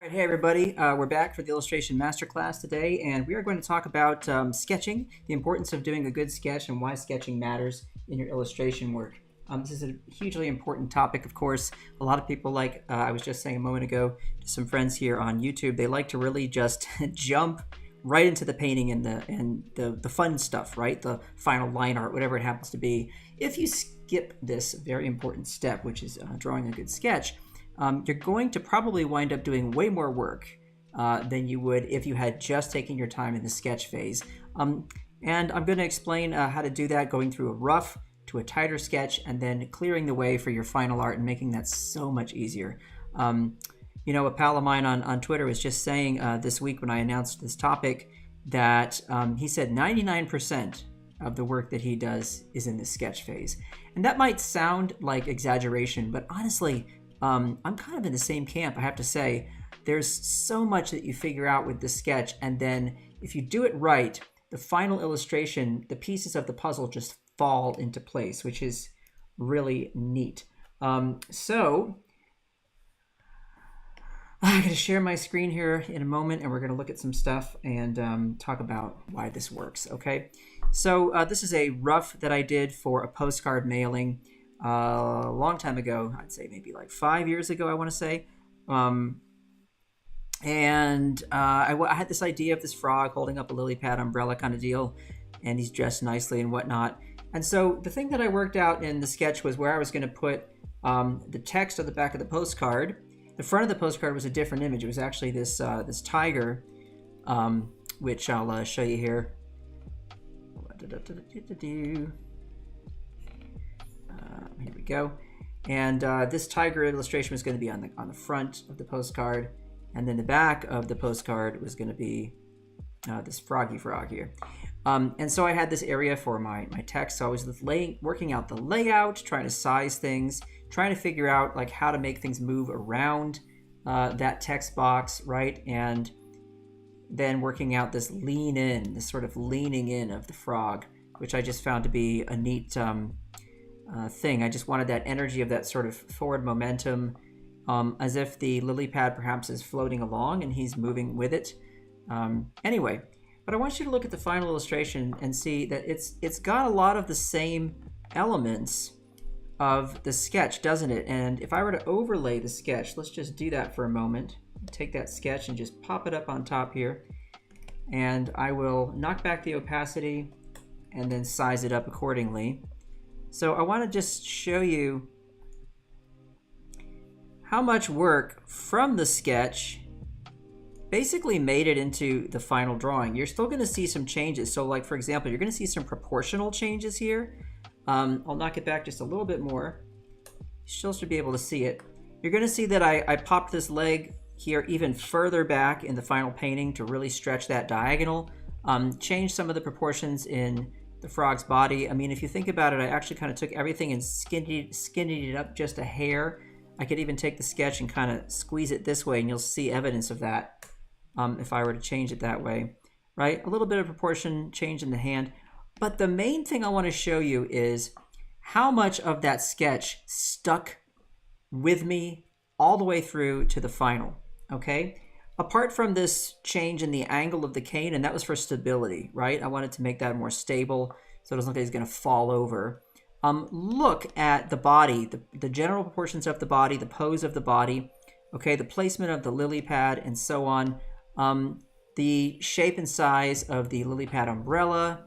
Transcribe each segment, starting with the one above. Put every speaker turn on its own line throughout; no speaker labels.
Hey everybody, we're back for the Illustration Masterclass today, and we are going to talk about sketching, the importance of doing a good sketch, and why sketching matters in your illustration work. This is a hugely important topic, of course. A lot of people, like I was just saying a moment ago to some friends here on YouTube, they like to really just jump right into the painting and the fun stuff, right? The final line art, whatever it happens to be. If you skip this very important step, which is drawing a good sketch, you're going to probably wind up doing way more work than you would if you had just taken your time in the sketch phase. And I'm going to explain how to do that, going through a rough to a tighter sketch and then clearing the way for your final art and making that so much easier. You know, a pal of mine on Twitter was just saying this week when I announced this topic that he said 99% of the work that he does is in the sketch phase. And that might sound like exaggeration, but honestly, I'm kind of in the same camp, I have to say. There's so much that you figure out with the sketch, and then if you do it right, the final illustration, the pieces of the puzzle just fall into place, which is really neat. So I'm going to share my screen here in a moment, and we're going to look at some stuff and talk about why this works, okay? So this is a rough that I did for a postcard mailing a long time ago. I'd say maybe like 5 years ago, I want to say. I had this idea of this frog holding up a lily pad umbrella kind of deal, and he's dressed nicely and whatnot. And so the thing that I worked out in the sketch was where I was going to put the text on the back of the postcard. The front of the postcard was a different image. It was actually this this tiger, which I'll show you here. Here we go. And this tiger illustration was going to be on the front of the postcard, and then the back of the postcard was going to be this froggy frog here. And so I had this area for my text. So I was working out the layout, trying to size things, trying to figure out like how to make things move around that text box, right? And then working out this this sort of leaning in of the frog, which I just found to be a neat thing. I just wanted that energy of that sort of forward momentum, as if the lily pad perhaps is floating along and he's moving with it. Anyway, but I want you to look at the final illustration and see that it's got a lot of the same elements of the sketch, doesn't it? And if I were to overlay the sketch, let's just do that for a moment. Take that sketch and just pop it up on top here, and I will knock back the opacity and then size it up accordingly. So I want to just show you how much work from the sketch basically made it into the final drawing. You're still going to see some changes. So like, for example, you're going to see some proportional changes here. I'll knock it back just a little bit more. You still should be able to see it. You're going to see that I popped this leg here even further back in the final painting to really stretch that diagonal. Change some of the proportions in the frog's body. I mean, if you think about it, I actually kind of took everything and skinnied it up just a hair. I could even take the sketch and kind of squeeze it this way, and you'll see evidence of that if I were to change it that way, right? A little bit of proportion change in the hand. But the main thing I want to show you is how much of that sketch stuck with me all the way through to the final, okay? Apart from this change in the angle of the cane, and that was for stability, right? I wanted to make that more stable so it doesn't look like it's going to fall over. Look at the body, the general proportions of the body, the pose of the body, okay, the placement of the lily pad and so on, the shape and size of the lily pad umbrella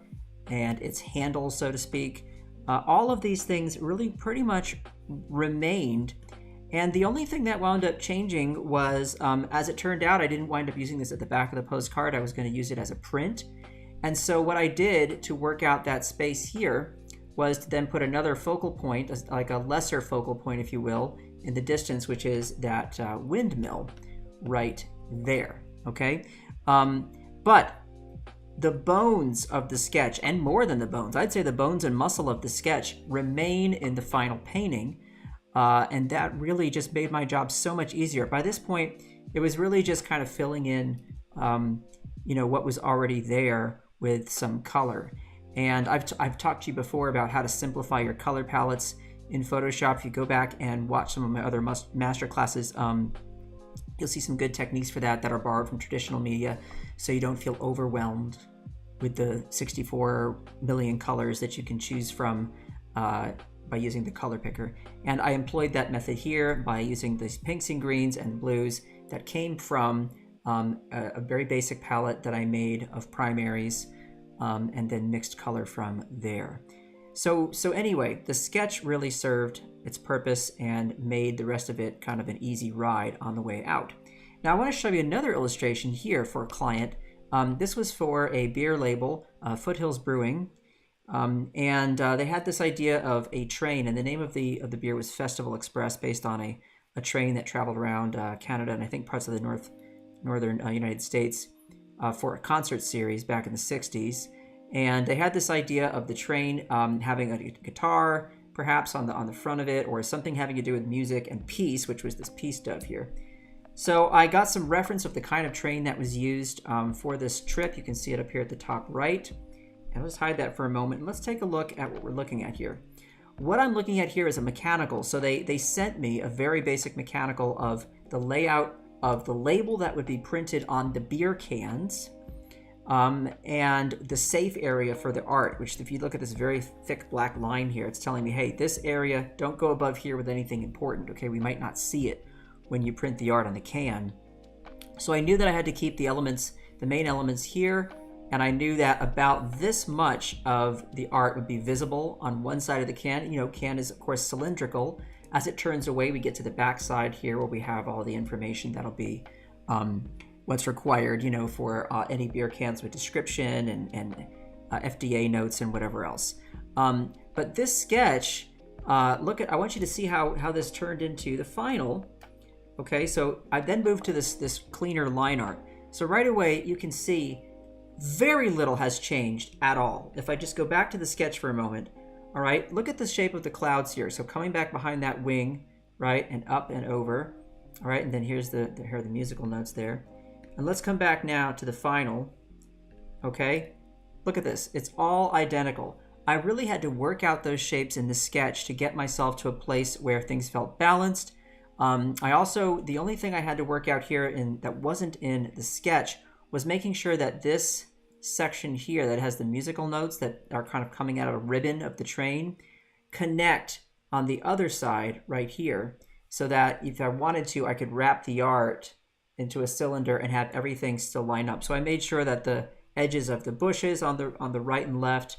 and its handle, so to speak. All of these things really pretty much remained. And the only thing that wound up changing was, as it turned out, I didn't wind up using this at the back of the postcard. I was going to use it as a print. And so what I did to work out that space here was to then put another focal point, like a lesser focal point, if you will, in the distance, which is that windmill right there, okay? But the bones of the sketch, and more than the bones, I'd say the bones and muscle of the sketch remain in the final painting. And that really just made my job so much easier. By this point, it was really just kind of filling in, you know, what was already there with some color. And I've talked to you before about how to simplify your color palettes in Photoshop. If you go back and watch some of my other master classes You'll see some good techniques for that that are borrowed from traditional media, so you don't feel overwhelmed with the 64 million colors that you can choose from by using the color picker. And I employed that method here by using these pinks and greens and blues that came from a very basic palette that I made of primaries, and then mixed color from there. So anyway, the sketch really served its purpose and made the rest of it kind of an easy ride on the way out. Now I want to show you another illustration here for a client. This was for a beer label, Foothills Brewing, and they had this idea of a train, and the name of the beer was Festival Express, based on a train that traveled around Canada and I think parts of the northern United States for a concert series back in the 60s. And they had this idea of the train having a guitar perhaps on the front of it, or something having to do with music and peace, which was this peace dove here. So I got some reference of the kind of train that was used for this trip. You can see it up here at the top right. And let's hide that for a moment. And let's take a look at what we're looking at here. What I'm looking at here is a mechanical. So they sent me a very basic mechanical of the layout of the label that would be printed on the beer cans, and the safe area for the art, which if you look at this very thick black line here, it's telling me, hey, this area, don't go above here with anything important, okay? We might not see it when you print the art on the can. So I knew that I had to keep the elements, the main elements here, and I knew that about this much of the art would be visible on one side of the can. You know, can is of course cylindrical. As it turns away, we get to the back side here where we have all the information that'll be what's required, you know, for any beer cans with description and FDA notes and whatever else. But this sketch, I want you to see how this turned into the final. Okay, so I then moved to this cleaner line art. So right away, you can see very little has changed at all. If I just go back to the sketch for a moment, all right, look at the shape of the clouds here. So coming back behind that wing, right, and up and over, all right, and then here are the musical notes there. And let's come back now to the final, okay? Look at this, it's all identical. I really had to work out those shapes in the sketch to get myself to a place where things felt balanced. The only thing I had to work out here that wasn't in the sketch was making sure that this section here that has the musical notes that are kind of coming out of a ribbon of the train connect on the other side right here, so that if I wanted to, I could wrap the art into a cylinder and have everything still line up. So I made sure that the edges of the bushes on the right and left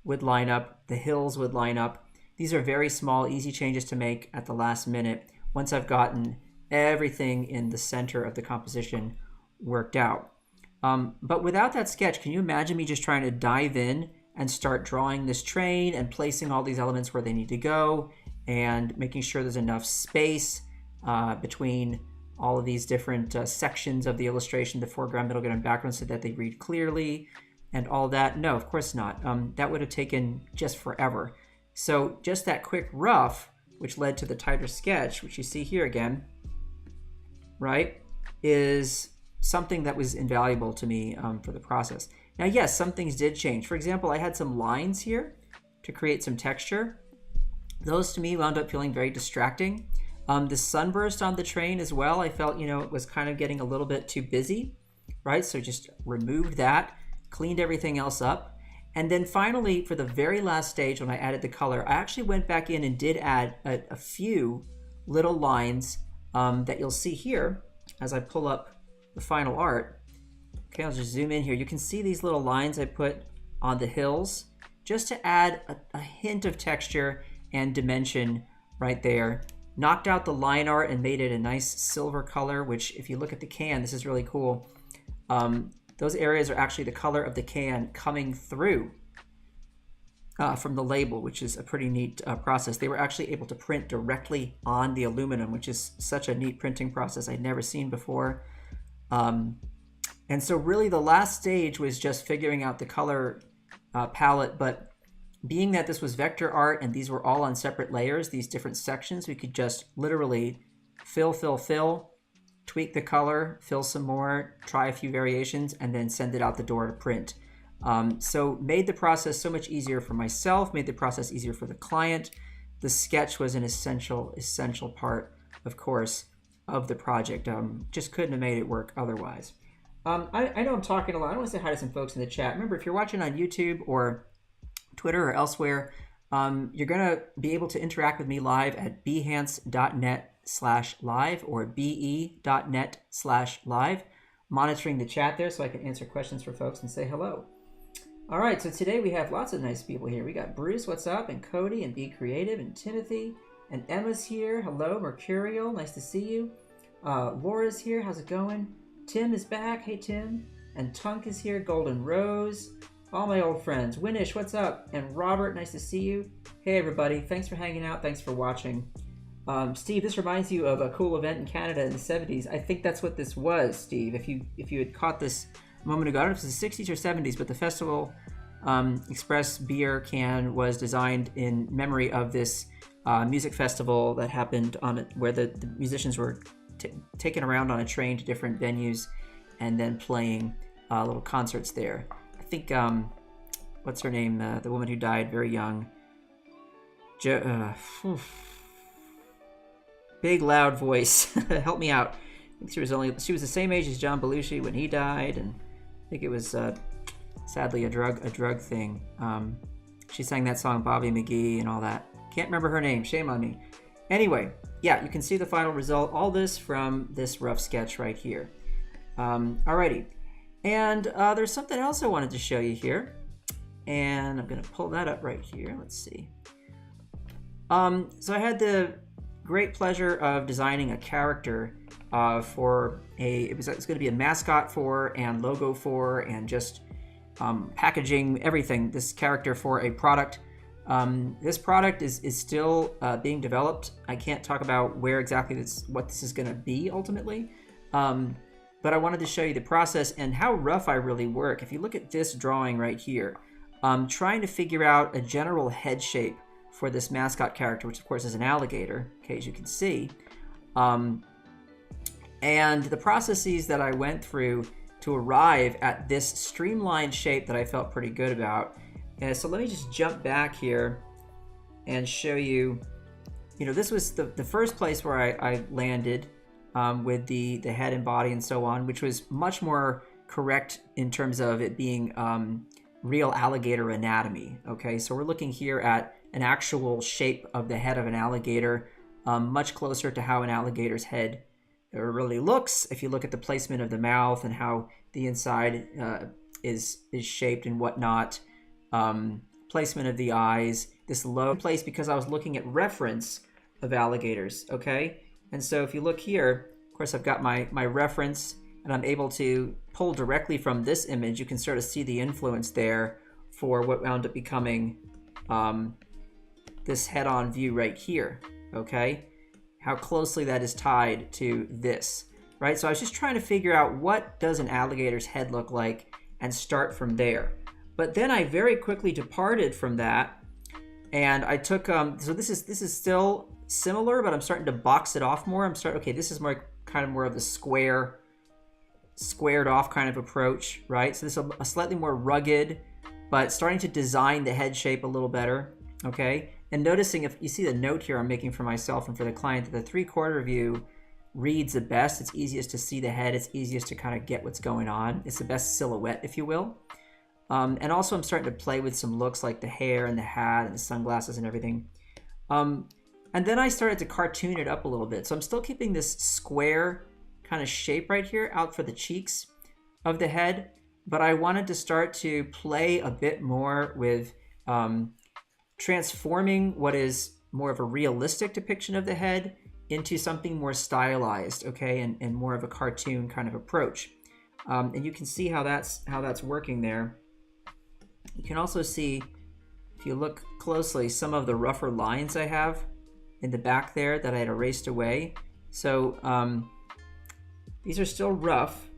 would line up, the hills would line up. These are very small, easy changes to make at the last minute once I've gotten everything in the center of the composition worked out. But without that sketch, can you imagine me just trying to dive in and start drawing this train and placing all these elements where they need to go and making sure there's enough space between all of these different sections of the illustration, the foreground, middle ground, and background, so that they read clearly and all that? No, of course not. That would have taken just forever. So just that quick rough, which led to the tighter sketch, which you see here again, right, is something that was invaluable to me for the process. Now, yes, some things did change. For example, I had some lines here to create some texture. Those to me wound up feeling very distracting. The sunburst on the train as well, I felt, it was kind of getting a little bit too busy, right? So just removed that, cleaned everything else up. And then finally, for the very last stage, when I added the color, I actually went back in and did add a few little lines that you'll see here as I pull up the final art. Okay, I'll just zoom in here. You can see these little lines I put on the hills just to add a hint of texture and dimension right there. Knocked out the line art and made it a nice silver color, which if you look at the can, this is really cool. Those areas are actually the color of the can coming through from the label, which is a pretty neat process. They were actually able to print directly on the aluminum, which is such a neat printing process I'd never seen before. And so really the last stage was just figuring out the color palette, but being that this was vector art and these were all on separate layers, these different sections, we could just literally fill, tweak the color, fill some more, try a few variations, and then send it out the door to print. So made the process so much easier for myself, made the process easier for the client. The sketch was an essential part, of course, of the project. Just couldn't have made it work otherwise. I know I'm talking a lot. I want to say hi to some folks in the chat. Remember, if you're watching on YouTube or Twitter or elsewhere, you're going to be able to interact with me live at behance.net/live or be.net/live, monitoring the chat there so I can answer questions for folks and say hello. All right, so today we have lots of nice people here. We got Bruce, what's up, and Cody, and Be Creative, and Timothy, and Emma's here. Hello, Mercurial, nice to see you. Laura's here, how's it going? Tim is back, hey Tim. And Tunk is here, Golden Rose. All my old friends. Winish, what's up? And Robert, nice to see you. Hey everybody, thanks for hanging out, thanks for watching. Steve, this reminds you of a cool event in Canada in the 70s. I think that's what this was, Steve. If you had caught this a moment ago, I don't know if it's the 60s or 70s, but the Festival Express beer can was designed in memory of this music festival that happened on it, where the musicians were taken around on a train to different venues and then playing little concerts there. I think, what's her name? The woman who died very young. Big loud voice. Help me out. I think she was the same age as John Belushi when he died, and I think it was sadly a drug thing. She sang that song Bobby McGee and all that. Can't remember her name. Shame on me. Anyway, yeah, you can see the final result. All this from this rough sketch right here. Alrighty, and there's something else I wanted to show you here, and I'm gonna pull that up right here. Let's see. So I had the great pleasure of designing a character for it was going to be a mascot for and logo for and just packaging everything. This character for a product. This product is still being developed. I can't talk about where exactly what this is going to be ultimately, but I wanted to show you the process and how rough I really work. If you look at this drawing right here, trying to figure out a general head shape for this mascot character, which of course is an alligator, okay, as you can see. And the processes that I went through to arrive at this streamlined shape that I felt pretty good about. And so let me just jump back here and show you, this was the first place where I landed with the head and body and so on, which was much more correct in terms of it being real alligator anatomy, okay? So we're looking here at an actual shape of the head of an alligator, much closer to how an alligator's head really looks if you look at the placement of the mouth and how the inside is shaped and whatnot. Placement of the eyes, this low place, because I was looking at reference of alligators, okay? And so if you look here, of course I've got my reference and I'm able to pull directly from this image. You can sort of see the influence there for what wound up becoming this head-on view right here, okay? How closely that is tied to this, right? So I was just trying to figure out what does an alligator's head look like and start from there. But then I very quickly departed from that, and I took, so this is still similar, but I'm starting to box it off more. Okay, this is more of the squared off kind of approach, right? So this is a slightly more rugged, but starting to design the head shape a little better, okay? And noticing, if you see the note here I'm making for myself and for the client, that the 3/4 view reads the best. It's easiest to see the head. It's easiest to kind of get what's going on. It's the best silhouette, if you will. And also I'm starting to play with some looks like the hair and the hat and the sunglasses and everything. And then I started to cartoon it up a little bit. So I'm still keeping this square kind of shape right here out for the cheeks of the head, but I wanted to start to play a bit more with transforming what is more of a realistic depiction of the head into something more stylized, okay, and more of a cartoon kind of approach. And you can see how that's working there. You can also see, if you look closely, some of the rougher lines I have in the back there that I had erased away. So these are still rough.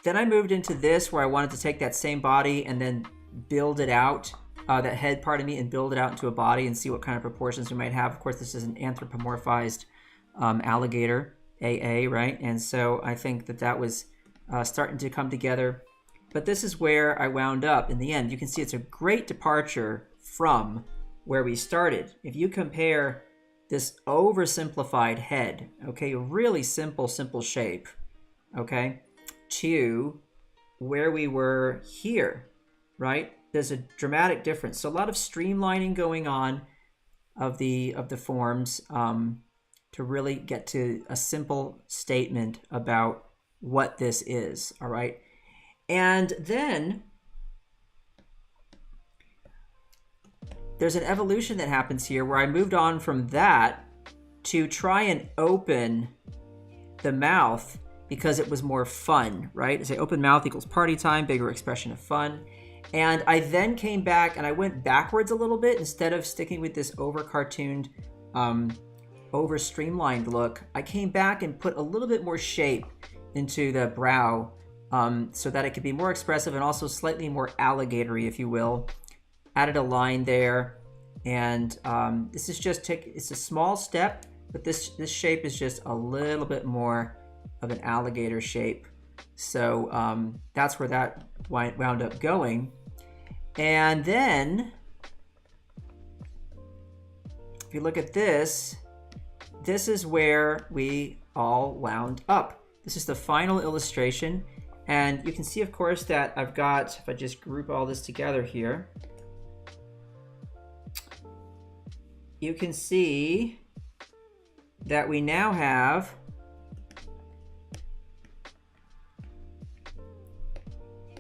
Then I moved into this where I wanted to take that same body and then build it out, that head part of me, and build it out into a body and see what kind of proportions we might have. Of course, this is an anthropomorphized alligator, AA, right? And so I think that was starting to come together. But this is where I wound up in the end. You can see it's a great departure from where we started. If you compare this oversimplified head, okay, a really simple shape, okay, to where we were here, right? There's a dramatic difference. So a lot of streamlining going on of the forms to really get to a simple statement about what this is, all right? And then there's an evolution that happens here where I moved on from that to try and open the mouth because it was more fun, right? I say open mouth equals party time, bigger expression of fun. And I then came back and I went backwards a little bit. Instead of sticking with this over cartooned, over streamlined look, I came back and put a little bit more shape into the brow so that it could be more expressive and also slightly more alligatory, if you will. Added a line there. And this is just, it's a small step, but this shape is just a little bit more of an alligator shape. So that's where that wound up going. And then if you look at this, this is where we all wound up. This is the final illustration. And you can see, of course, that I've got, if I just group all this together here, you can see that we now have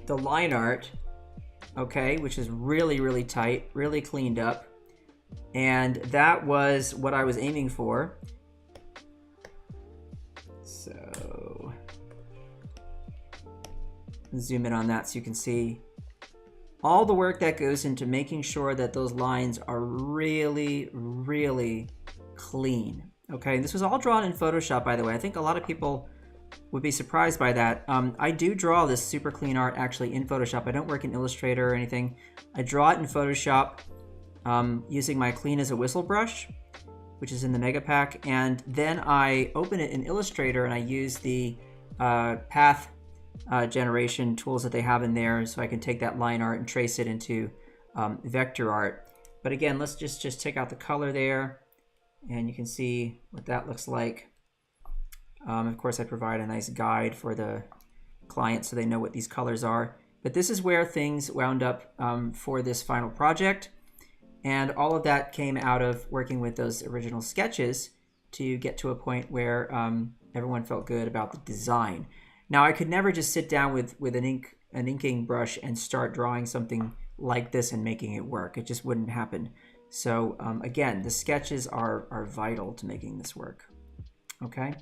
the line art, okay, which is really, really tight, really cleaned up. And that was what I was aiming for. So zoom in on that so you can see all the work that goes into making sure that those lines are really, really clean. Okay, and this was all drawn in Photoshop, by the way. I think a lot of people would be surprised by that. I do draw this super clean art actually in Photoshop. I don't work in Illustrator or anything. I draw it in Photoshop using my Clean as a Whistle brush, which is in the Mega Pack, and then I open it in Illustrator and I use the path generation tools that they have in there, so I can take that line art and trace it into vector art. But again, let's just take out the color there, and you can see what that looks like. Of course, I provide a nice guide for the client so they know what these colors are. But this is where things wound up for this final project. And all of that came out of working with those original sketches to get to a point where everyone felt good about the design. Now, I could never just sit down with an inking brush and start drawing something like this and making it work. It just wouldn't happen. So again, the sketches are vital to making this work. Okay.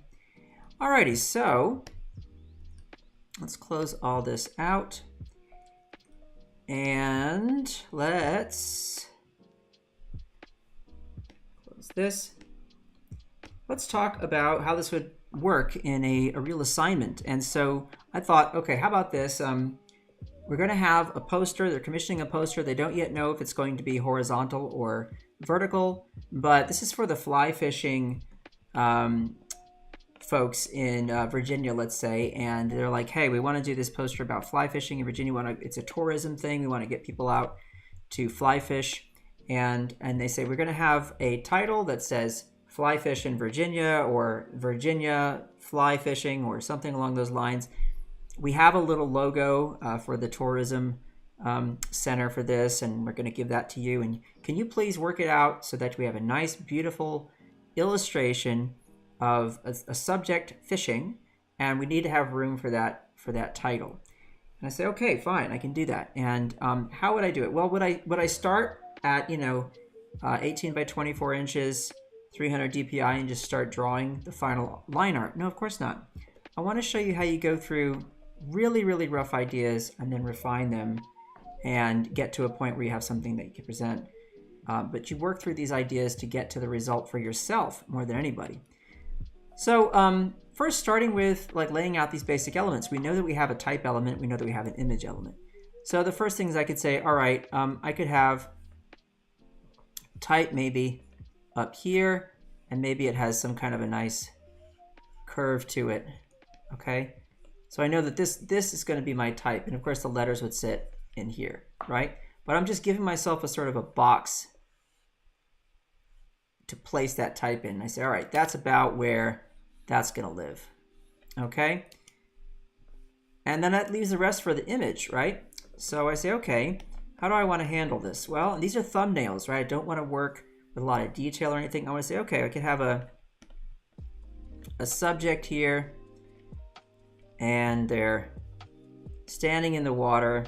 Alrighty, so let's close all this out. And let's close this. Let's talk about how this would work in a real assignment. And so I thought, okay, how about this? We're going to have a poster. They're commissioning a poster. They don't yet know if it's going to be horizontal or vertical, but this is for the fly fishing folks in Virginia, let's say, and they're like, hey, we want to do this poster about fly fishing in Virginia. It's a tourism thing. We want to get people out to fly fish. And they say, we're going to have a title that says fly fish in Virginia or Virginia fly fishing or something along those lines. We have a little logo for the tourism center for this, and we're going to give that to you. And can you please work it out so that we have a nice, beautiful illustration of a subject fishing, and we need to have room for that title. And I say, okay, fine, I can do that. And how would I do it? Well, would I start at 18 by 24 inches, 300 DPI, and just start drawing the final line art? No, of course not. I want to show you how you go through really, really rough ideas and then refine them and get to a point where you have something that you can present. But you work through these ideas to get to the result for yourself more than anybody. So first, starting with laying out these basic elements, we know that we have a type element. We know that we have an image element. So the first things I could say, all right, I could have type maybe up here, and maybe it has some kind of a nice curve to it. Okay, so I know that this is going to be my type, and of course the letters would sit in here, right? But I'm just giving myself a sort of a box to place that type in. I say, all right, that's about where that's going to live. Okay. And then that leaves the rest for the image, right? So I say, okay, how do I want to handle this? Well, and these are thumbnails, right? I don't want to work with a lot of detail or anything. I want to say, okay, I could have a subject here, and they're standing in the water.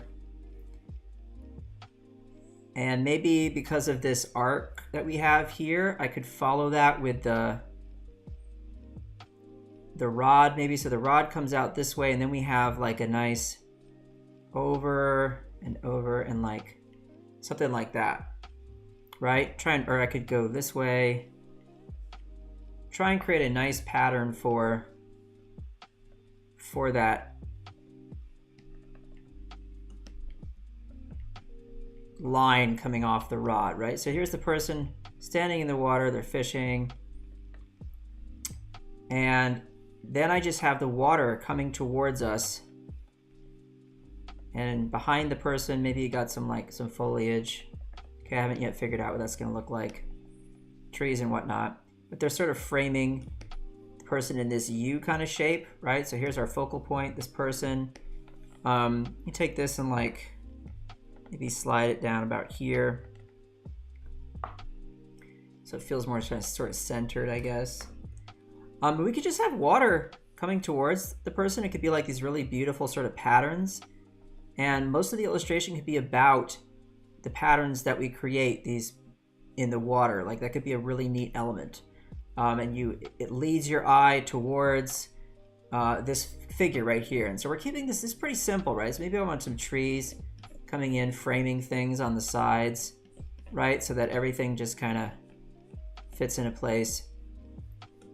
And maybe because of this arc that we have here, I could follow that with the rod maybe. So the rod comes out this way, and then we have like a nice over and over and like something like that, right? Or I could go this way. Try and create a nice pattern for that line coming off the rod, right? So here's the person standing in the water, they're fishing, and then I just have the water coming towards us, and behind the person maybe you got some foliage. Okay, I haven't yet figured out what that's going to look like, trees and whatnot, but they're sort of framing the person in this U kind of shape, right? So here's our focal point, this person. You take this and like maybe slide it down about here so it feels more sort of centered, I guess. But we could just have water coming towards the person. It could be like these really beautiful sort of patterns, and most of the illustration could be about the patterns that we create these in the water. Like that could be a really neat element, and it leads your eye towards this figure right here. And so we're keeping this is pretty simple, right? So maybe I want some trees coming in, framing things on the sides, right? So that everything just kind of fits into place.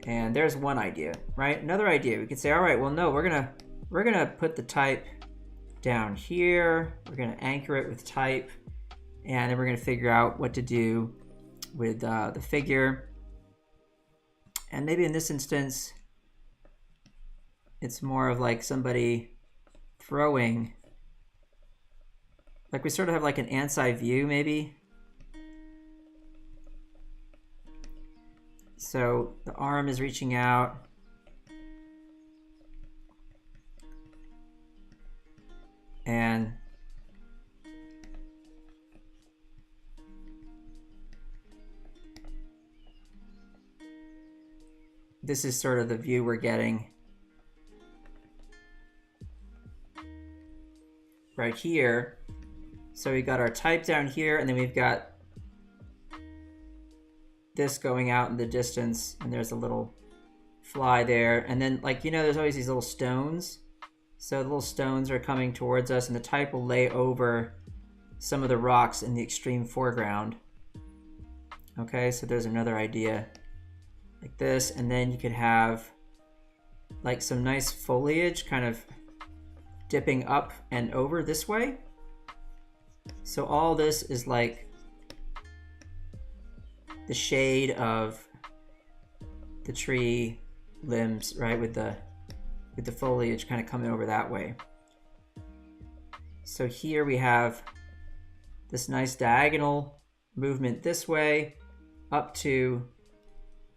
And there's one idea, right? Another idea, we could say, all right, well, no, we're gonna put the type down here. We're gonna anchor it with type, and then we're gonna figure out what to do with the figure. And maybe in this instance, it's more of like somebody throwing, like we sort of have like an ants-eye view maybe. So the arm is reaching out. And this is sort of the view we're getting right here. So we got our type down here, and then we've got this going out in the distance, and there's a little fly there. And then, like, you know, there's always these little stones. So the little stones are coming towards us, and the type will lay over some of the rocks in the extreme foreground. Okay, so there's another idea like this. And then you could have like some nice foliage kind of dipping up and over this way. So all this is like the shade of the tree limbs, right, with the foliage kind of coming over that way. So here we have this nice diagonal movement this way up to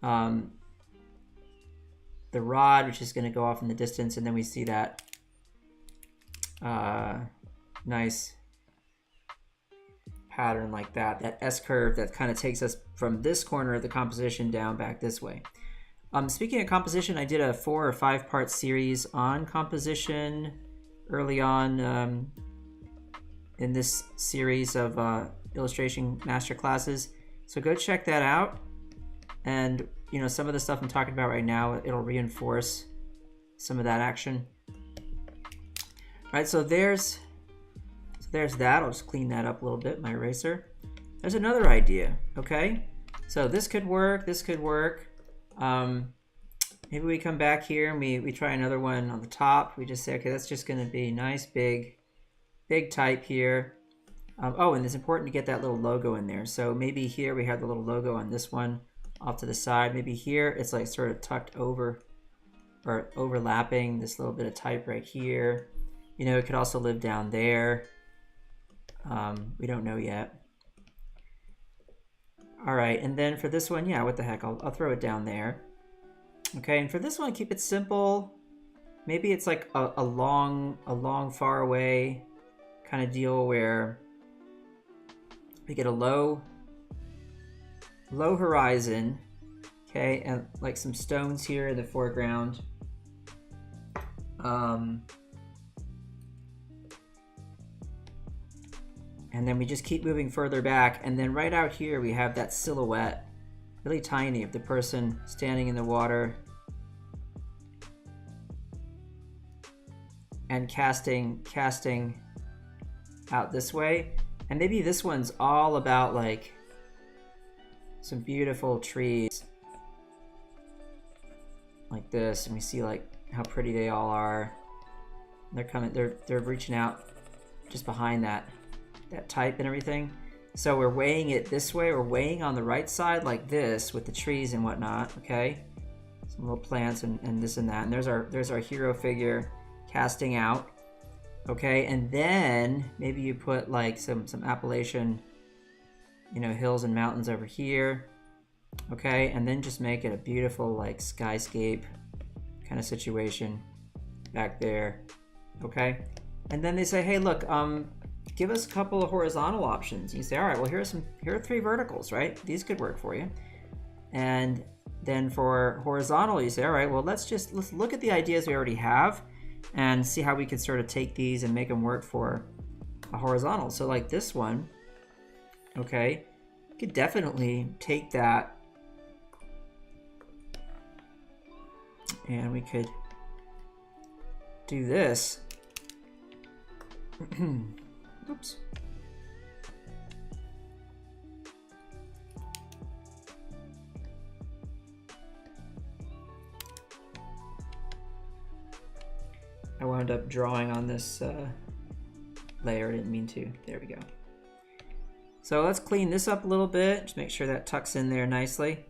the rod, which is going to go off in the distance, and then we see that nice pattern like that, that S curve that kind of takes us from this corner of the composition down back this way. Speaking of composition, I did a 4 or 5 part series on composition early on in this series of illustration masterclasses. So go check that out. And you know, some of the stuff I'm talking about right now, it'll reinforce some of that action. All right, so there's that. I'll just clean that up a little bit, my eraser. There's another idea, okay? So this could work, this could work. Maybe we come back here and we try another one on the top. We just say, okay, that's just gonna be nice, big type here. Oh, and it's important to get that little logo in there. So maybe here we have the little logo on this one off to the side. Maybe here it's like sort of tucked over or overlapping this little bit of type right here. You know, it could also live down there. We don't know yet. All right, and then for this one, yeah, what the heck, I'll throw it down there. Okay, and for this one, keep it simple. Maybe it's like a long, far away kind of deal where we get a low horizon, okay, and like some stones here in the foreground. And then we just keep moving further back, and then right out here we have that silhouette, really tiny, of the person standing in the water and casting out this way. And maybe this one's all about like some beautiful trees like this, and we see like how pretty they all are. They're coming, they're reaching out just behind that type and everything. So we're weighing it this way, we're weighing on the right side like this with the trees and whatnot, okay? Some little plants and this and that. And there's our hero figure casting out, okay? And then maybe you put like some Appalachian, you know, hills and mountains over here, okay? And then just make it a beautiful like skyscape kind of situation back there, okay? And then they say, hey, look, give us a couple of horizontal options. You say, all right, well, here are 3 verticals, right? These could work for you. And then for horizontal, you say, all right, well, let's look at the ideas we already have and see how we could sort of take these and make them work for a horizontal. So like this one, okay, you could definitely take that and we could do this. Oops. I wound up drawing on this layer. I didn't mean to. There we go. So let's clean this up a little bit. Just make sure that tucks in there nicely.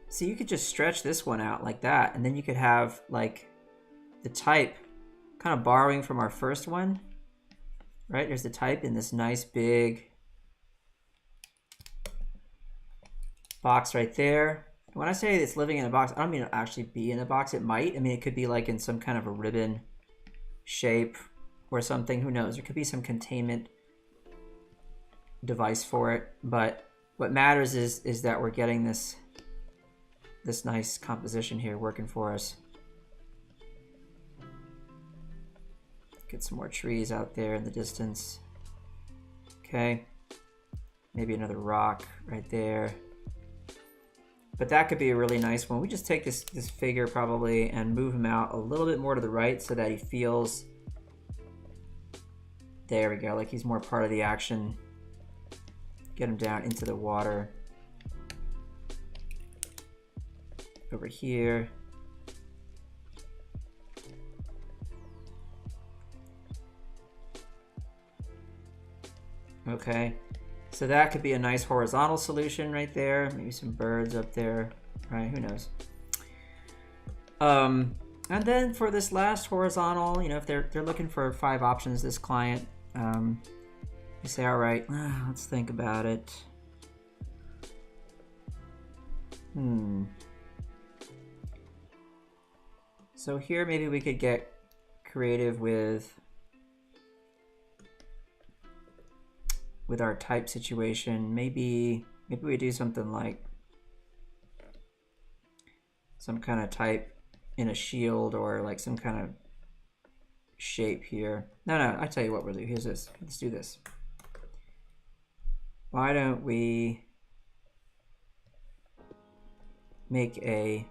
So you could just stretch this one out like that, and then you could have like the type kind of borrowing from our first one. Right, there's the type in this nice big box right there. When I say it's living in a box, I don't mean it'll actually be in a box. It might. I mean, it could be like in some kind of a ribbon shape or something. Who knows? There could be some containment device for it. But what matters is that we're getting this nice composition here working for us. Get some more trees out there in the distance. Okay, maybe another rock right there. But that could be a really nice one. We just take this figure probably and move him out a little bit more to the right so that he feels, there we go, like he's more part of the action. Get him down into the water. Over here. Okay, so that could be a nice horizontal solution right there. Maybe some birds up there, right? Who knows? And then for this last horizontal, you know, if they're looking for 5 options, this client, you say, all right, let's think about it. So here maybe we could get creative with our type situation. Maybe we do something like some kind of type in a shield or like some kind of shape here. No, I tell you what we'll do. Here's this. Let's do this. Why don't we make a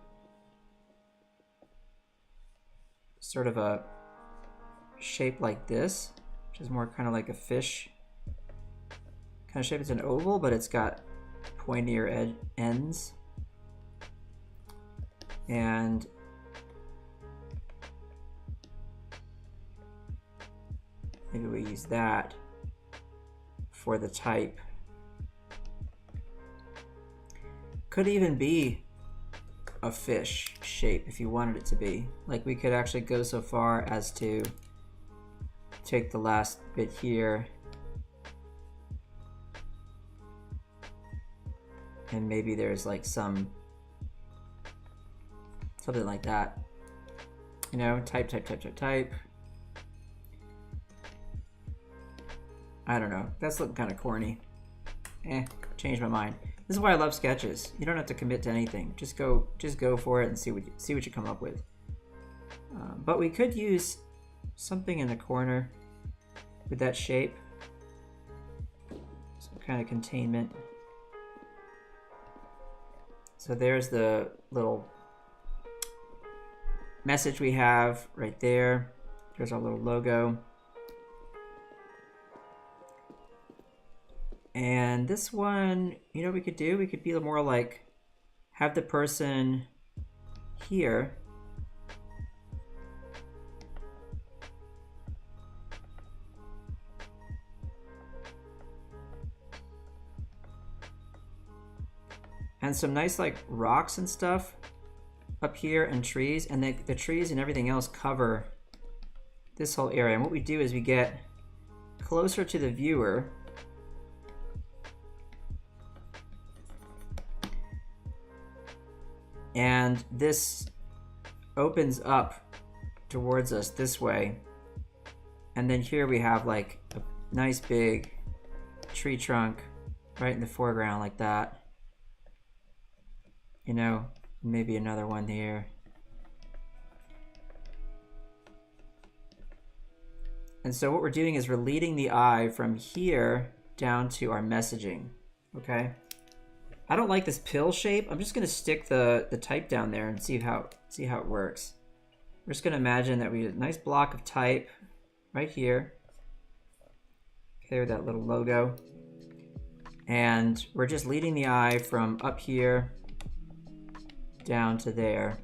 sort of a shape like this, which is more kind of like a fish kind of shape. It's an oval, but it's got pointier ends. And maybe we use that for the type. Could even be a fish shape if you wanted it to be. Like we could actually go so far as to take the last bit here And maybe there's like something like that. You know, type. I don't know. That's looking kind of corny. Changed my mind. This is why I love sketches. You don't have to commit to anything. Just go for it and see what you come up with. But we could use something in the corner with that shape. Some kind of containment. So there's the little message we have right there. There's our little logo. And this one, you know what we could do? We could be more like, have the person here. And some nice like rocks and stuff up here and trees, and the trees and everything else cover this whole area. And what we do is we get closer to the viewer. And this opens up towards us this way. And then here we have like a nice big tree trunk right in the foreground like that. You know, maybe another one here. And so what we're doing is we're leading the eye from here down to our messaging, okay? I don't like this pill shape. I'm just gonna stick the type down there and see how it works. We're just gonna imagine that we have a nice block of type right here. Okay, with that little logo. And we're just leading the eye from up here down to there.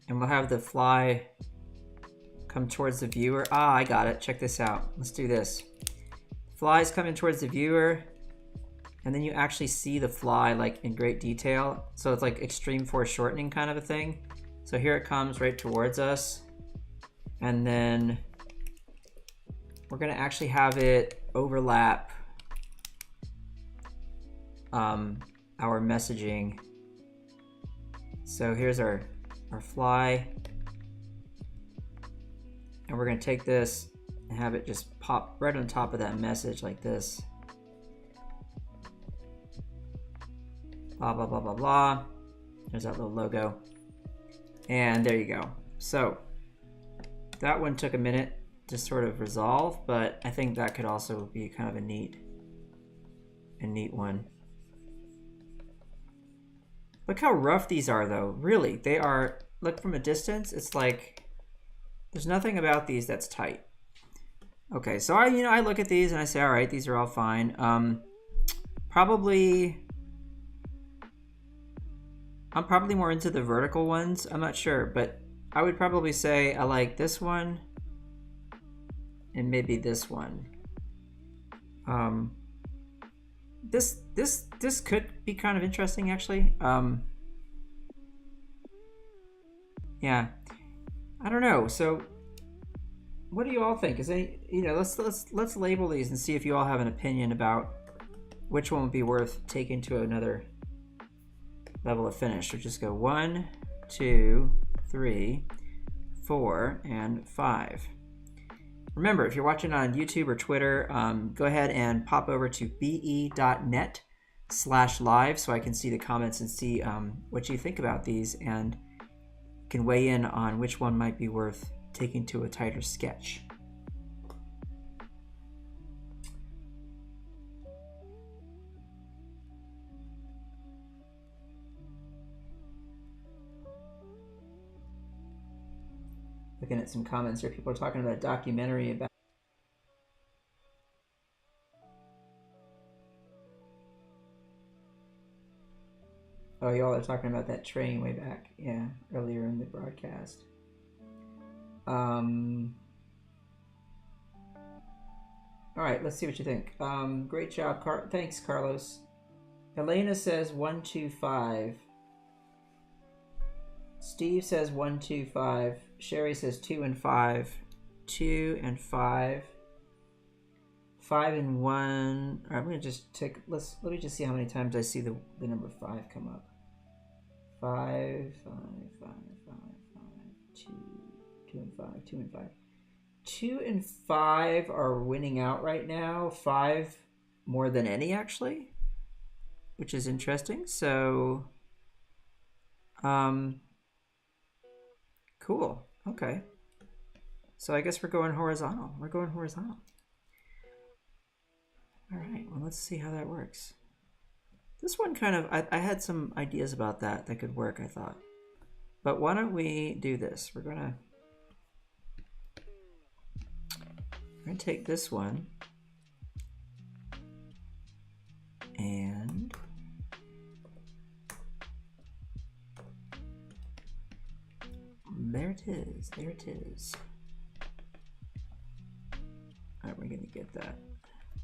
And we'll have the fly come towards the viewer. Ah, I got it. Check this out. Let's do this. Fly's coming towards the viewer, and then you actually see the fly like in great detail. So it's like extreme foreshortening kind of a thing. So here it comes right towards us, and then we're gonna actually have it overlap our messaging. So here's our fly, and we're gonna take this and have it just pop right on top of that message like this. Blah, blah, blah, blah, blah. There's that little logo. And there you go. So that one took a minute to sort of resolve, but I think that could also be kind of a neat one. Look how rough these are though. Really, they are, look from a distance, it's like there's nothing about these that's tight. Okay, so I look at these and I say, all right, these are all fine. I'm probably more into the vertical ones. I'm not sure, but I would probably say I like this one and maybe this one. This could be kind of interesting actually. Yeah, I don't know. So what do you all think? Is let's label these and see if you all have an opinion about which one would be worth taking to another level of finish. So just go 1, 2, 3, 4, and 5. Remember, if you're watching on YouTube or Twitter, go ahead and pop over to be.net/live so I can see the comments and see what you think about these, and can weigh in on which one might be worth taking to a tighter sketch. Looking at some comments here, people are talking about a documentary about oh, y'all are talking about that train way back, yeah, earlier in the broadcast. All right, let's see what you think. Great job, thanks, Carlos. Elena says 1, 2, 5. Steve says 1, 2, 5. Sherry says 2 and 5. 2 and 5. 5 and 1. All right, I'm gonna just take. Let me just see how many times I see the number 5 come up. 5, 5, 5, 5, 5. 2 and 5. 2 and 5. 2 and 5 are winning out right now. 5 more than any actually, which is interesting. So, cool. Okay. So I guess we're going horizontal. We're going horizontal. All right, well, let's see how that works. This one kind of, I had some ideas about that could work, I thought. But why don't we do this? We're gonna take this one and there it is. There it is. All right, we're gonna get that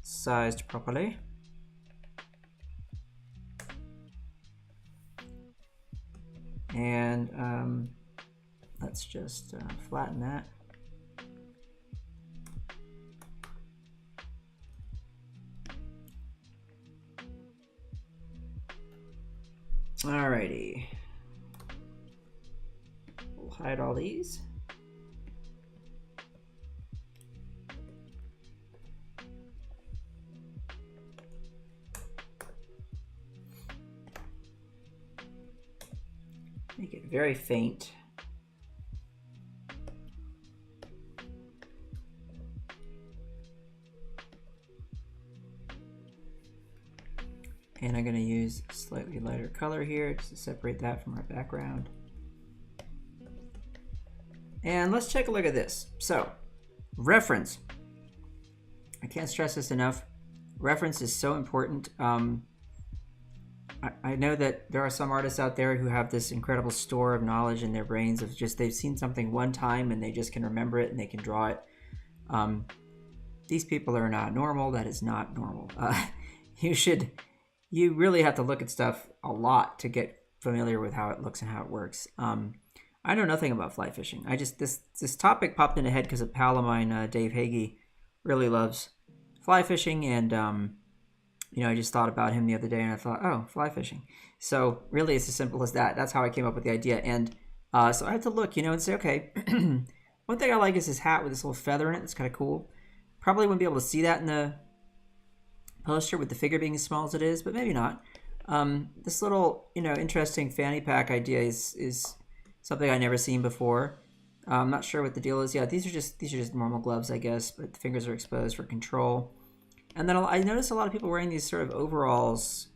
sized properly. And let's just flatten that. Alrighty. We'll hide all these. Make it very faint. And I'm going to use a slightly lighter color here just to separate that from our background. And let's take a look at this. So, reference. I can't stress this enough. Reference is so important. I know that there are some artists out there who have this incredible store of knowledge in their brains of just they've seen something one time and they just can remember it and they can draw it. These people are not normal. That is not normal. You really have to look at stuff a lot to get familiar with how it looks and how it works. I know nothing about fly fishing. This topic popped in the head because a pal of mine, Dave Hagee, really loves fly fishing, and I just thought about him the other day and I thought, oh, fly fishing. So really it's as simple as that. That's how I came up with the idea. And so I had to look, and say, okay, one thing I like is this hat with this little feather in it. It's kind of cool. Probably wouldn't be able to see that in the poster with the figure being as small as it is, but maybe not. This little, interesting fanny pack idea is something I've never seen before. I'm not sure what the deal is. Yeah, these are just normal gloves, I guess, but the fingers are exposed for control. And then I noticed a lot of people wearing these sort of overalls.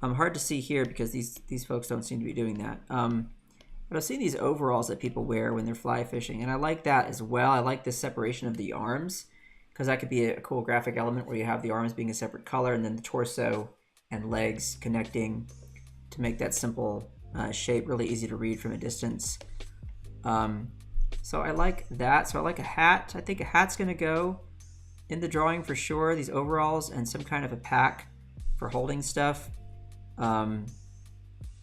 Hard to see here because these folks don't seem to be doing that. But I've seen these overalls that people wear when they're fly fishing, and I like that as well. I like the separation of the arms because that could be a cool graphic element where you have the arms being a separate color and then the torso and legs connecting to make that simple shape really easy to read from a distance. So I like that. So I like a hat. I think a hat's going to go in the drawing for sure. These overalls and some kind of a pack for holding stuff. Then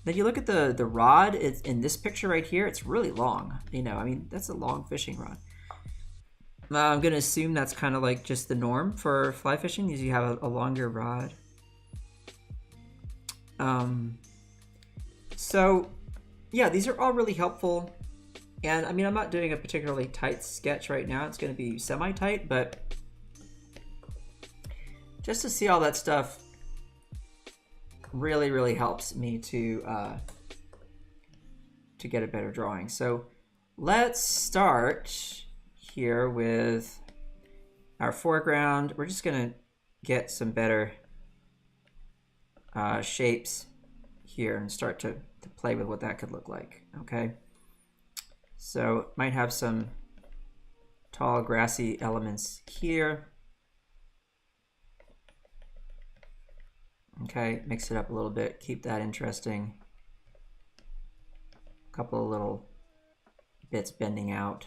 you look at the rod. It's in this picture right here. It's really long. That's a long fishing rod. I'm going to assume that's kind of like just the norm for fly fishing. Usually you have a longer rod. So yeah, these are all really helpful. And I'm not doing a particularly tight sketch right now. It's going to be semi-tight, but just to see all that stuff really, really helps me to get a better drawing. So let's start here with our foreground. We're just going to get some better shapes here and start to play with what that could look like. Okay. So might have some tall grassy elements here. Okay, mix it up a little bit, keep that interesting. A couple of little bits bending out.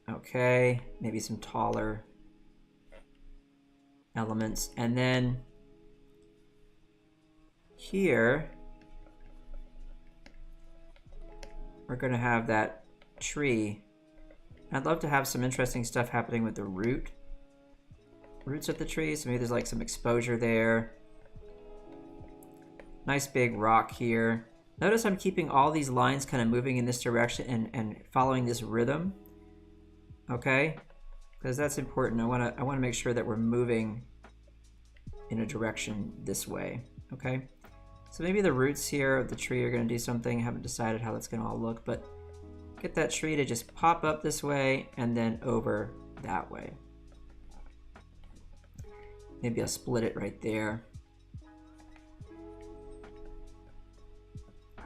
Okay, maybe some taller elements. And then here, we're going to have that tree. I'd love to have some interesting stuff happening with the roots of the tree. So maybe there's like some exposure there. Nice big rock here. Notice I'm keeping all these lines kind of moving in this direction and following this rhythm. Okay? Because that's important. I want to make sure that we're moving in a direction this way. Okay? So maybe the roots here of the tree are going to do something. I haven't decided how that's going to all look, but get that tree to just pop up this way and then over that way. Maybe I'll split it right there.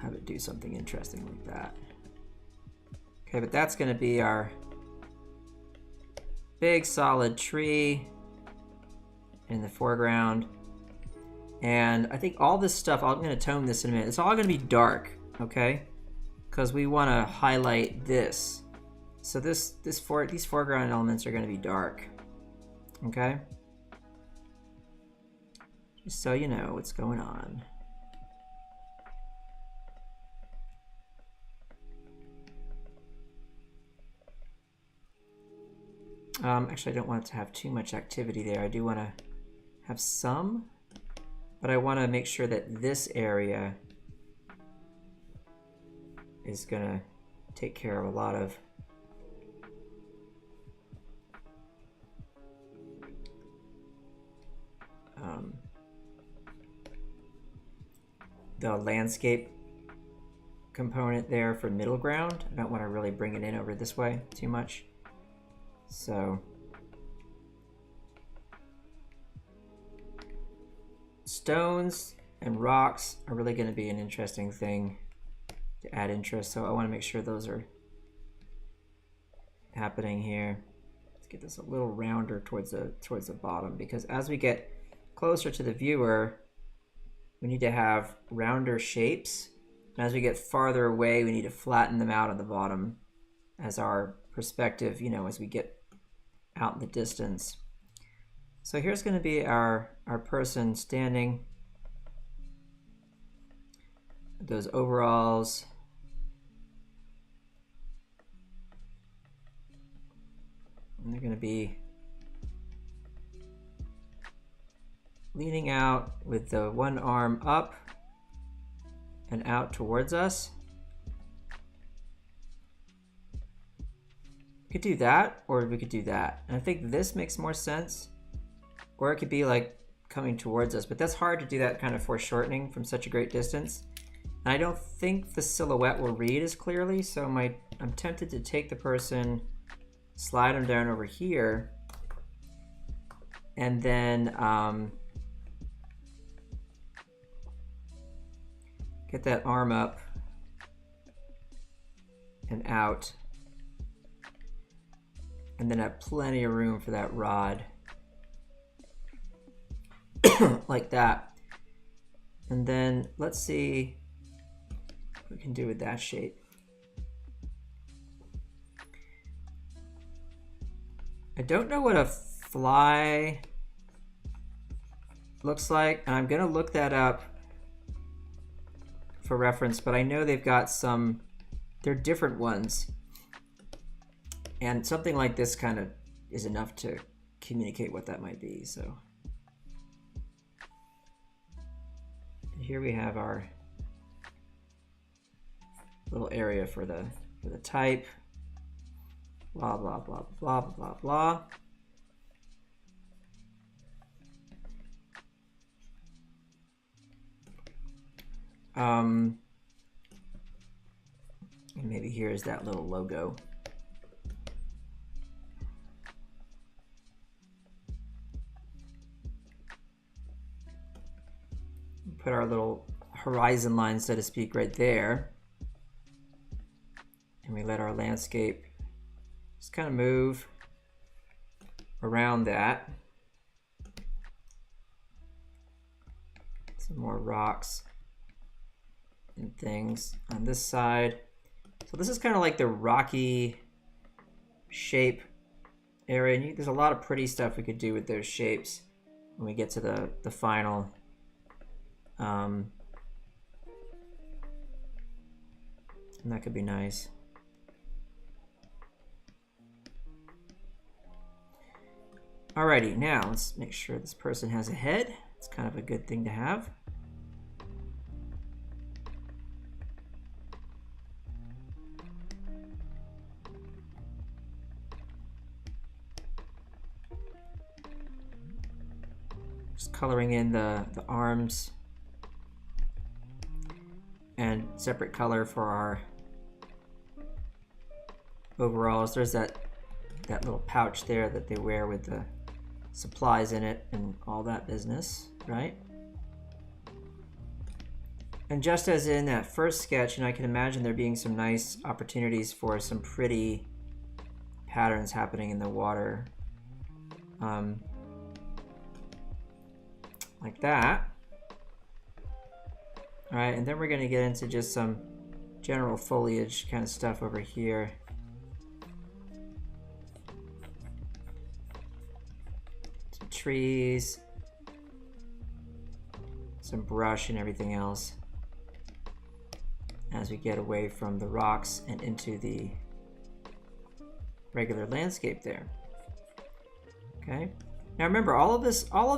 Have it do something interesting like that. Okay, but that's going to be our big solid tree in the foreground. And I think all this stuff, I'm going to tone this in a minute. It's all going to be dark, okay? Because we want to highlight this. So these foreground elements are going to be dark, okay? Just so you know what's going on. Actually, I don't want it to have too much activity there. I do want to have some, but I want to make sure that this area is going to take care of a lot of the landscape component there for middle ground. I don't want to really bring it in over this way too much. So stones and rocks are really going to be an interesting thing to add interest. So I want to make sure those are happening here. Let's get this a little rounder towards the bottom, because as we get closer to the viewer, we need to have rounder shapes. And as we get farther away, we need to flatten them out at the bottom as our perspective, you know, as we get out in the distance. So here's going to be our person standing with those overalls. And they're going to be leaning out with the one arm up and out towards us. We could do that, or we could do that. And I think this makes more sense. Or it could be like coming towards us, but that's hard to do that kind of foreshortening from such a great distance. And I don't think the silhouette will read as clearly, so I'm tempted to take the person, slide them down over here, and then get that arm up and out, and then have plenty of room for that rod. Like that. And then let's see what we can do with that shape. I don't know what a fly looks like, and I'm gonna look that up for reference, but I know they've got some, they're different ones. And something like this kind of is enough to communicate what that might be, so. Here we have our little area for the type. Blah blah blah blah blah blah. And maybe here is that little logo. Put our little horizon line, so to speak, right there. And we let our landscape just kind of move around that. Some more rocks and things on this side. So this is kind of like the rocky shape area. And there's a lot of pretty stuff we could do with those shapes when we get to the final. And that could be nice. Alrighty, now let's make sure this person has a head. It's kind of a good thing to have. Just coloring in the arms and separate color for our overalls. There's that little pouch there that they wear with the supplies in it and all that business, right? And just as in that first sketch, I can imagine there being some nice opportunities for some pretty patterns happening in the water. Like that. All right, and then we're gonna get into just some general foliage kind of stuff over here. Some trees, some brush and everything else as we get away from the rocks and into the regular landscape there. Okay. Now remember, all of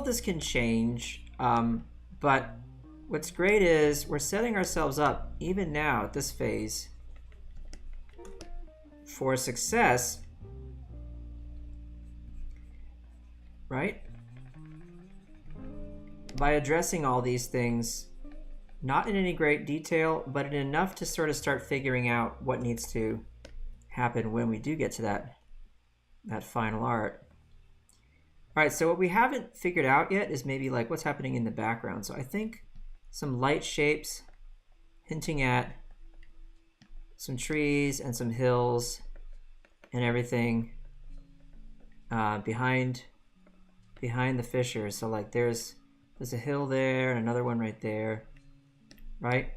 this can change, but what's great is we're setting ourselves up, even now at this phase, for success, right? By addressing all these things, not in any great detail, but in enough to sort of start figuring out what needs to happen when we do get to that final art. All right, so what we haven't figured out yet is maybe like what's happening in the background. So I think some light shapes hinting at some trees and some hills and everything behind the fissure. So like there's a hill there and another one right there, right?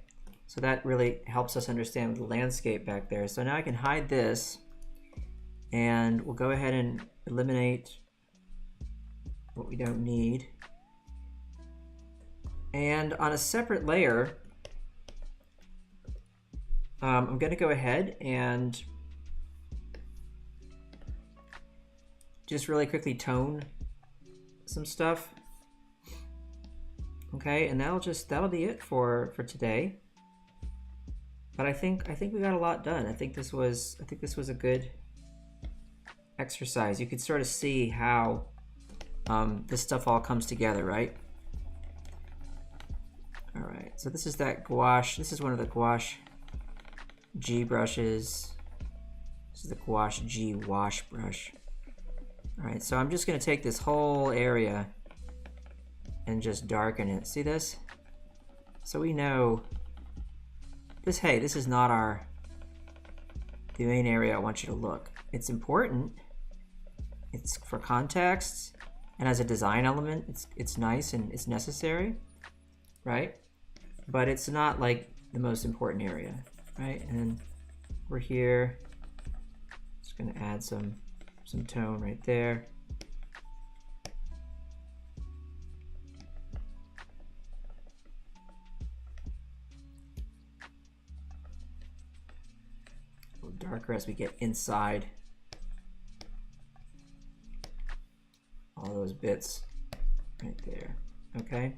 So that really helps us understand the landscape back there. So now I can hide this and we'll go ahead and eliminate what we don't need. And on a separate layer, I'm going to go ahead and just really quickly tone some stuff. Okay, and that'll be it for today. But I think we got a lot done. I think this was a good exercise. You could sort of see how this stuff all comes together, right? All right, so this is that gouache. This is one of the gouache G brushes. This is the gouache G wash brush. All right, so I'm just gonna take this whole area and just darken it. See this? So we know this, hey, this is not the main area I want you to look. It's important. It's for context. And as a design element, it's nice and it's necessary, right? But it's not like the most important area, right? And we're here. Just gonna add some tone right there. A little darker as we get inside all those bits right there, okay?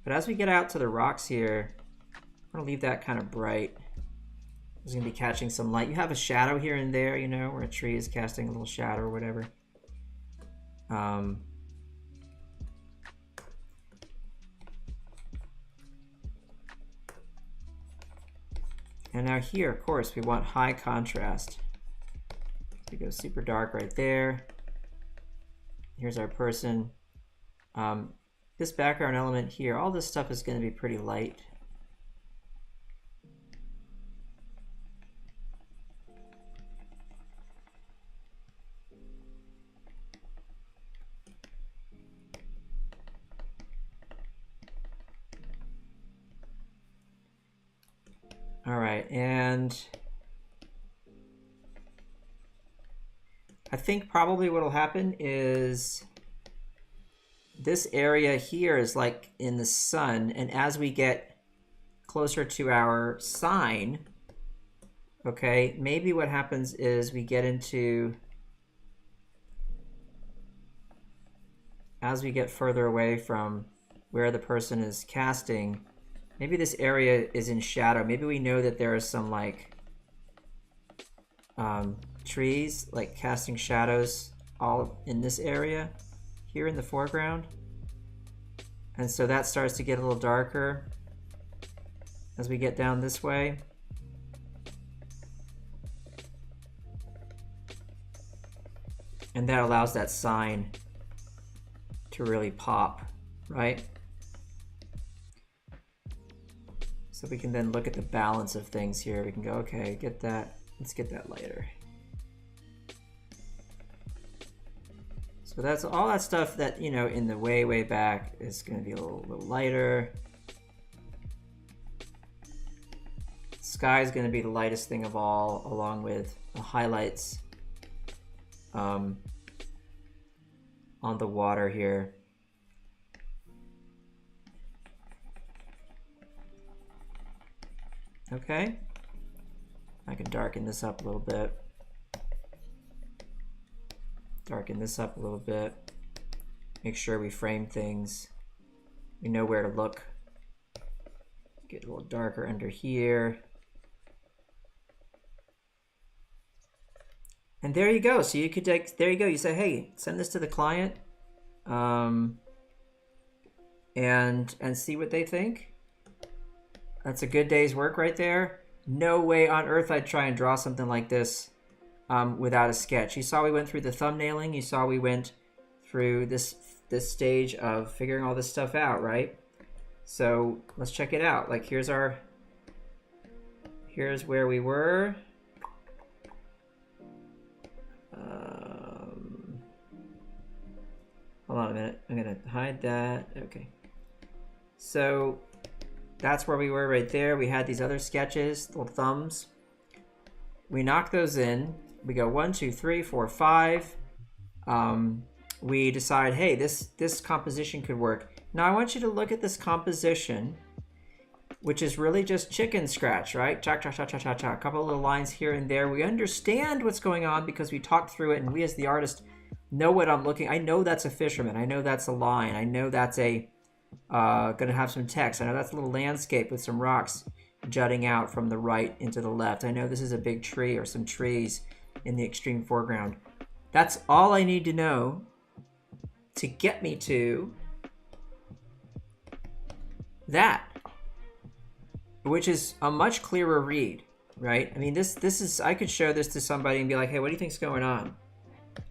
But as we get out to the rocks here, I'm gonna leave that kind of bright. It's gonna be catching some light. You have a shadow here and there, you know, where a tree is casting a little shadow or whatever. And now here, of course, we want high contrast. We go super dark right there. Here's our person. This background element here, all this stuff is going to be pretty light. All right, and I think probably what'll happen is this area here is like in the sun, and as we get closer to our sign, Okay, maybe what happens is we get into, as we get further away from where the person is casting, maybe this area is in shadow. Maybe we know that there are some like trees like casting shadows all in this area here in the foreground. And so that starts to get a little darker as we get down this way. And that allows that sign to really pop, right? So we can then look at the balance of things here. We can go, okay, get that, let's get that lighter. So that's all that stuff that, you know, in the way back is going to be a little lighter. Sky is going to be the lightest thing of all, along with the highlights on the water here. Okay, I can darken this up a little bit. Darken this up a little bit. Make sure we frame things. We know where to look. Get a little darker under here. And there you go. So you could take, there you go. You say, hey, send this to the client and see what they think. That's a good day's work right there. No way on earth I'd try and draw something like this without a sketch. You saw we went through the thumbnailing. You saw we went through this stage of figuring all this stuff out, right? So let's check it out. Like here's where we were. Hold on a minute. I'm gonna hide that. Okay. So that's where we were right there. We had these other sketches, little thumbs. We knock those in. We go 1, 2, 3, 4, 5. We decide, hey, this composition could work. Now I want you to look at this composition, which is really just chicken scratch, right? Cha, cha, cha, cha, cha, cha. A couple of little lines here and there. We understand what's going on because we talked through it, and we as the artist know what I'm looking. I know that's a fisherman. I know that's a line. I know that's a gonna have some text. I know that's a little landscape with some rocks jutting out from the right into the left. I know this is a big tree or some trees in the extreme foreground. That's all I need to know to get me to that, which is a much clearer read, right? I mean, this is, I could show this to somebody and be like, hey, what do you think's going on?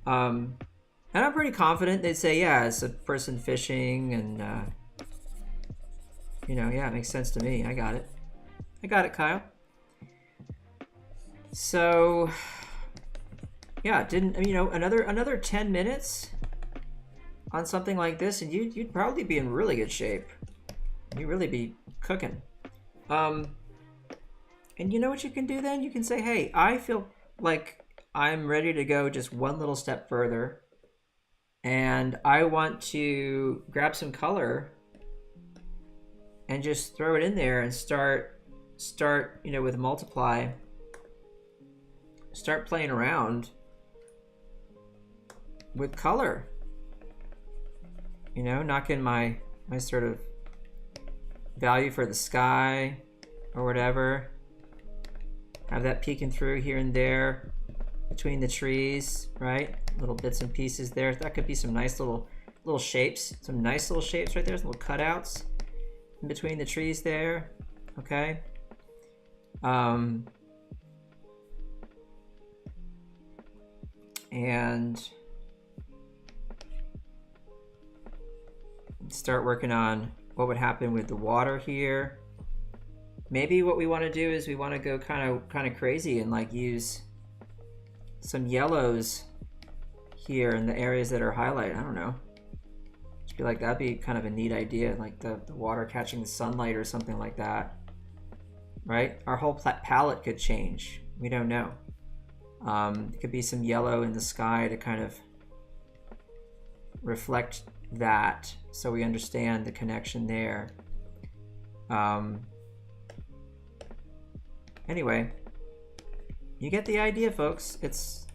And I'm pretty confident they'd say, yeah, it's a person fishing and, you know, yeah, it makes sense to me. I got it. I got it, Kyle. So, yeah, you know, another 10 minutes on something like this, and you'd probably be in really good shape. You'd really be cooking. And you know what you can do then? You can say, hey, I feel like I'm ready to go just one little step further, and I want to grab some color and just throw it in there and start, you know, with multiply, start playing around with color, you know, knock in my sort of value for the sky or whatever, have that peeking through here and there between the trees, right? Little bits and pieces there. That could be some nice little shapes, some nice little shapes right there, some little cutouts in between the trees there, okay? And start working on what would happen with the water here. Maybe what we want to do is we want to go kind of crazy and like use some yellows here in the areas that are highlighted. I don't know. Just be like, that'd be kind of a neat idea, like the water catching the sunlight or something like that, right? Our whole palette could change. We don't know. It could be some yellow in the sky to kind of reflect that, so we understand the connection there. Anyway, you get the idea, folks. It's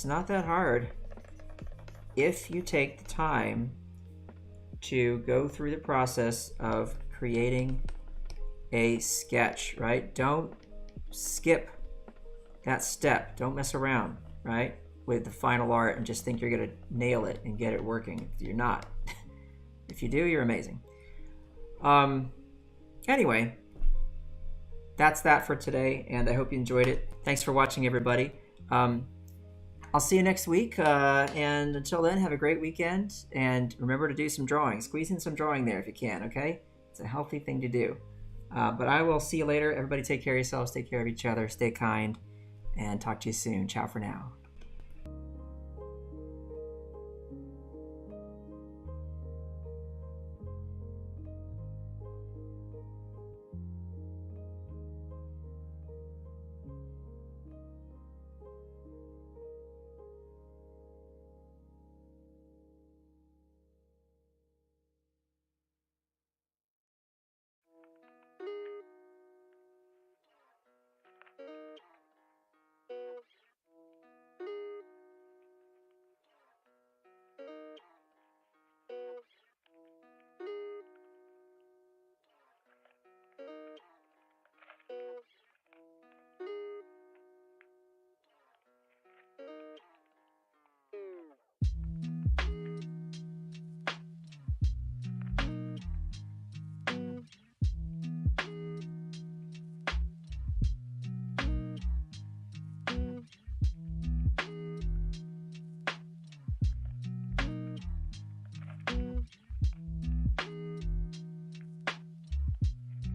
not that hard if you take the time to go through the process of creating a sketch, right? Don't skip that step. Don't mess around, right, with the final art and just think you're gonna nail it and get it working. You're not. If you do, you're amazing. Anyway, that's that for today, and I hope you enjoyed it. Thanks for watching, everybody. I'll see you next week, and until then, have a great weekend, and remember to do some drawing. Squeeze in some drawing there if you can, okay? It's a healthy thing to do. But I will see you later. Everybody take care of yourselves, take care of each other, stay kind, and talk to you soon. Ciao for now.